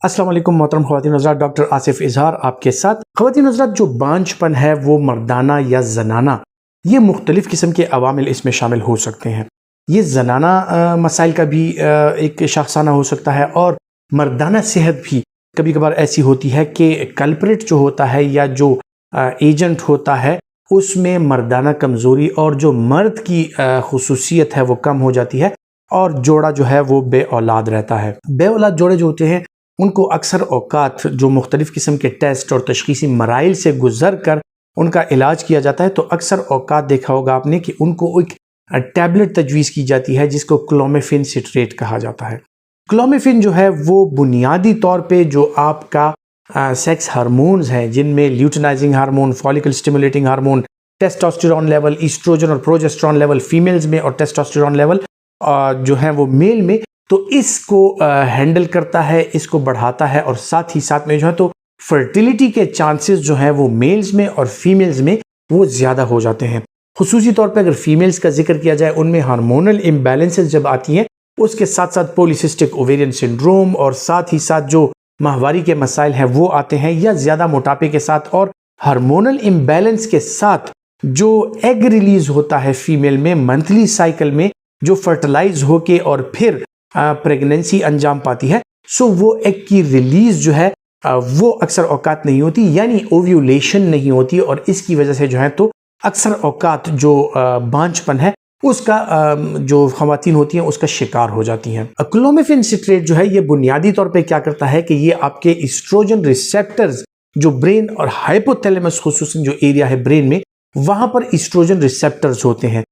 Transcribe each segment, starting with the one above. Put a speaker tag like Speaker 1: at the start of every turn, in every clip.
Speaker 1: अस्सलाम वालेकुम मोहतरम ख़वातीन हज़रात, डॉक्टर आसिफ इजहार आपके साथ। ख़वातीन हज़रात, जो बांझपन है वो मर्दाना या जनाना, ये मुख्तलिफ़ किस्म के अवामिल इसमें शामिल हो सकते हैं। ये जनाना मसाइल का भी एक शाखसाना हो सकता है और मर्दाना सेहत भी कभी कभार ऐसी होती है कि कल्प्रिट जो होता है या जो एजेंट होता है उसमें मर्दाना कमज़ोरी और जो मर्द की खुसूसियत है वो कम हो जाती है और जोड़ा जो है वो बे औलाद रहता है। बे औलाद जोड़े जो होते हैं उनको अक्सर औकात जो मुख्तलिफ़ किस्म के टेस्ट और तशख़ीसी मराइल से गुज़र कर उनका इलाज किया जाता है। तो अक्सर औकात देखा होगा आपने कि उनको एक टैबलेट तजवीज़ की जाती है जिसको क्लोमिफेन सिट्रेट कहा जाता है। क्लोमिफेन जो है वो बुनियादी तौर पे जो आपका सेक्स हार्मोन्स हैं, जिनमें luteinizing hormone, follicle stimulating hormone, testosterone level, oestrogen और प्रोजेस्टेरोन लेवल फीमेल्स में और टेस्टोस्टेरोन लेवल जो है वो मेल में, तो इसको हैंडल करता है, इसको बढ़ाता है और साथ ही साथ में जो है तो फर्टिलिटी के चांसेस जो हैं वो मेल्स में और फीमेल्स में वो ज़्यादा हो जाते हैं। खुसूसी तौर पे अगर फीमेल्स का जिक्र किया जाए, उनमें हार्मोनल इम्बैलेंसेस जब आती हैं, उसके साथ साथ पॉलीसिस्टिक ओवेरियन सिंड्रोम और साथ ही साथ जो माहवारी के मसाइल हैं वो आते हैं, या ज़्यादा मोटापे के साथ और हार्मोनल इम्बैलेंस के साथ जो एग रिलीज होता है फीमेल में मंथली साइकिल में, जो फर्टिलाइज होके और फिर प्रेगनेंसी अंजाम पाती है, सो वो एग की रिलीज जो है वो अक्सर औकात नहीं होती, यानी ओव्यूलेशन नहीं होती और इसकी वजह से जो है तो अक्सर औकात जो बांझपन है उसका जो ख़वातीन होती हैं उसका शिकार हो जाती हैं। क्लोमिफेन सिट्रेट जो है ये बुनियादी तौर पे क्या करता है कि ये आपके एस्ट्रोजन रिसेप्टर्स जो ब्रेन और हाइपोथैलेमस खुसूसन जो एरिया है ब्रेन में, वहां पर एस्ट्रोजन रिसेप्टर्स होते हैं।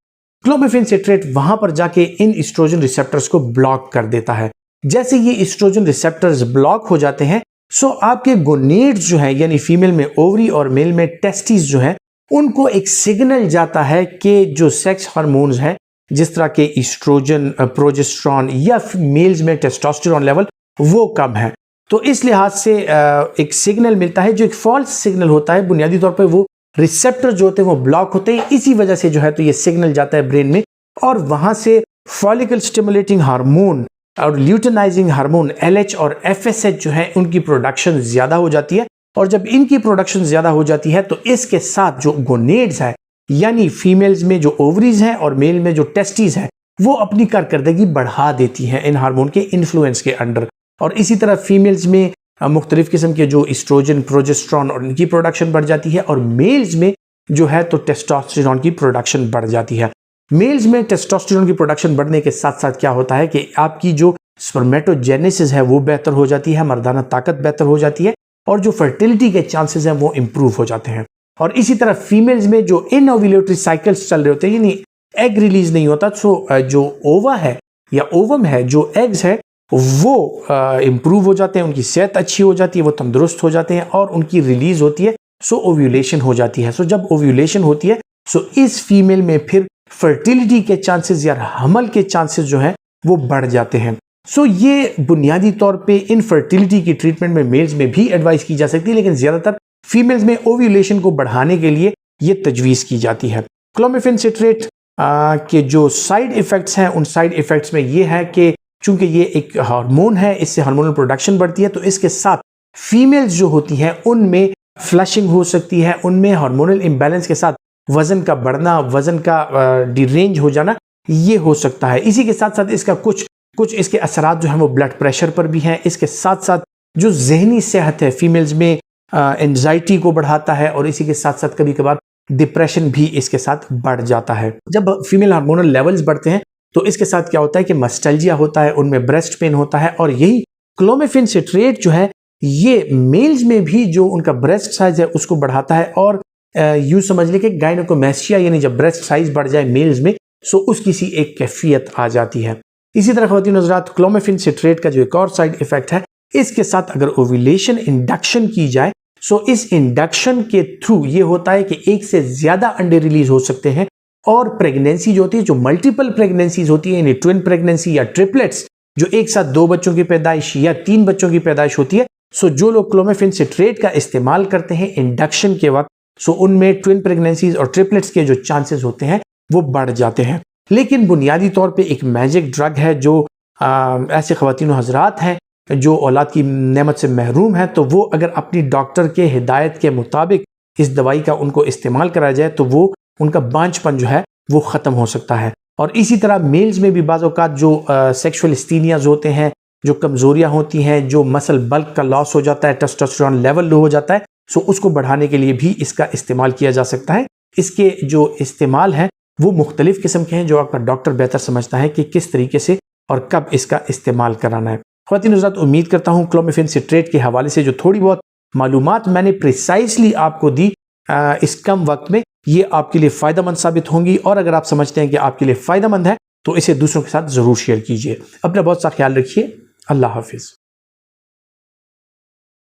Speaker 1: क्लोमिफेन सिट्रेट वहां पर जाके इन एस्ट्रोजन रिसेप्टर्स को ब्लॉक कर देता है। जैसे ये एस्ट्रोजन रिसेप्टर्स ब्लॉक हो जाते हैं, सो आपके गोनेड्स जो है यानी फीमेल में ओवरी और मेल में टेस्टिस जो है, उनको एक सिग्नल जाता है कि जो सेक्स हार्मोन्स हैं जिस तरह के एस्ट्रोजन, प्रोजेस्टेरोन या मेल्स में टेस्टोस्टेरोन लेवल वो कम है। तो इस लिहाज से एक सिग्नल मिलता है जो एक फॉल्स सिग्नल होता है। बुनियादी तौर पर वो रिसेप्टर जो होते हैं वो ब्लॉक होते हैं, इसी वजह से जो है तो ये सिग्नल जाता है ब्रेन में और वहां से फॉलिकल स्टिमुलेटिंग हार्मोन और ल्यूटिनाइजिंग हार्मोन LH और FSH जो है उनकी प्रोडक्शन ज्यादा हो जाती है। और जब इनकी प्रोडक्शन ज्यादा हो जाती है तो इसके साथ जो गोनेड्स है यानी फीमेल्स में जो ओवरीज हैं और मेल में जो टेस्टिस है वो अपनी कारकर्दगी बढ़ा देती हैं इन हार्मोन के इन्फ्लुएंस के अंडर। और इसी तरह फीमेल्स में मुख्तलिफ किस्म के जो एस्ट्रोजन, प्रोजेस्टेरोन और इनकी प्रोडक्शन बढ़ जाती है और मेल्स में जो है तो टेस्टोस्टेरोन की प्रोडक्शन बढ़ जाती है। मेल्स में टेस्टोस्टेरोन की प्रोडक्शन बढ़ने के साथ साथ क्या होता है कि आपकी जो स्पर्मेटोजेनेसिस है वो बेहतर हो जाती है, मर्दाना ताकत बेहतर हो जाती है और जो फर्टिलिटी के चांसेस हैं वो इंप्रूव हो जाते हैं। और इसी तरह फीमेल्स में जो इनओव्यूलेटरी साइकिल्स चल रहे होते हैं यानी एग रिलीज नहीं होता, सो जो ओवा है या ओवम है, जो एग्स है वो इंप्रूव हो जाते हैं, उनकी सेहत अच्छी हो जाती है, वो तंदुरुस्त हो जाते हैं और उनकी रिलीज होती है, सो ओव्यूलेशन हो जाती है। सो जब ओव्यूलेशन होती है सो इस फीमेल में फिर फर्टिलिटी के चांसेस या हमल के चांसेस जो है वो बढ़ जाते हैं। सो ये बुनियादी तौर पे इनफर्टिलिटी की ट्रीटमेंट में मेल्स में भी एडवाइस की जा सकती है, लेकिन ज्यादातर फीमेल्स में ओव्यूलेशन को बढ़ाने के लिए ये तजवीज़ की जाती है। क्लोमिफेन सिट्रेट के जो साइड इफेक्ट्स हैं, उन साइड इफेक्ट्स में ये है कि चूंकि ये एक हार्मोन है, इससे हार्मोनल प्रोडक्शन बढ़ती है, तो इसके साथ फीमेल्स जो होती हैं उनमें फ्लशिंग हो सकती है, उनमें हार्मोनल इम्बैलेंस के साथ वजन का बढ़ना, वजन का डिरेंज हो जाना ये हो सकता है। इसी के साथ साथ इसका कुछ इसके असरात जो हैं वो ब्लड प्रेशर पर भी हैं। इसके साथ साथ जो जहनी सेहत है फीमेल्स में एंजाइटी को बढ़ाता है और इसी के साथ साथ कभी कभार डिप्रेशन भी इसके साथ बढ़ जाता है। जब फीमेल हार्मोनल लेवल्स बढ़ते हैं तो इसके साथ क्या होता है कि मस्टैल्जिया होता है, उनमें ब्रेस्ट पेन होता है और यही क्लोमिफेन सिट्रेट जो है ये मेल्स में भी जो उनका ब्रेस्ट साइज है उसको बढ़ाता है और यूं समझ ले कि गायनोकोमेस्टिया यानी जब ब्रेस्ट साइज बढ़ जाए मेल्स में, सो उसकी सी एक कैफियत आ जाती है। इसी तरह ख़वातीन हज़रात, क्लोमिफेन सिट्रेट का जो एक और साइड इफेक्ट है, इसके साथ अगर ओव्यूलेशन इंडक्शन की जाए, सो इस इंडक्शन के थ्रू ये होता है कि एक से ज्यादा अंडे रिलीज हो सकते हैं और प्रेगनेंसी जो होती है, जो मल्टीपल प्रेगनेंसीज होती है यानी ट्विन प्रेगनेंसी या ट्रिपलेट्स, जो एक साथ 2 बच्चों की पैदाइश या 3 बच्चों की पैदाइश होती है, सो जो लोग क्लोमिफेन सिट्रेट का इस्तेमाल करते हैं इंडक्शन के वक्त, सो उनमें ट्विन प्रेगनेंसीज और ट्रिपलेट्स के जो चांसेस होते हैं वो बढ़ जाते हैं। लेकिन बुनियादी तौर पे एक मैजिक ड्रग है जो ऐसे ख़वातीन हज़रात हैं जो औलाद की नेमत से महरूम है, तो वो अगर अपनी डॉक्टर के हिदायत के मुताबिक इस दवाई का उनको इस्तेमाल कराया जाए तो वो उनका बांझपन जो है वो ख़त्म हो सकता है। और इसी तरह मेल्स में भी बाज़ औक़ात जो सेक्सुअल स्टीनियाज होते हैं, जो कमज़ोरियाँ होती हैं, जो मसल बल्क का लॉस हो जाता है, टेस्टोस्टेरोन लेवल लो हो जाता है, सो उसको बढ़ाने के लिए भी इसका इस्तेमाल किया जा सकता है। इसके जो इस्तेमाल हैं वो मुख्तलिफ़ किस्म के हैं, जो आपका डॉक्टर बेहतर समझता है कि किस तरीके से और कब इसका इस्तेमाल कराना है। ख़वातीन हज़रात, उम्मीद करता हूँ क्लोमिफेन सिट्रेट के हवाले से जो थोड़ी बहुत मालूमात मैंने प्रिसाइसली आपको दी इस कम वक्त में, ये आपके लिए फ़ायदेमंद साबित होंगी। और अगर आप समझते हैं कि आपके लिए फ़ायदेमंद है तो इसे दूसरों के साथ ज़रूर शेयर कीजिए। अपना बहुत सा ख्याल रखिए। अल्लाह हाफिज़।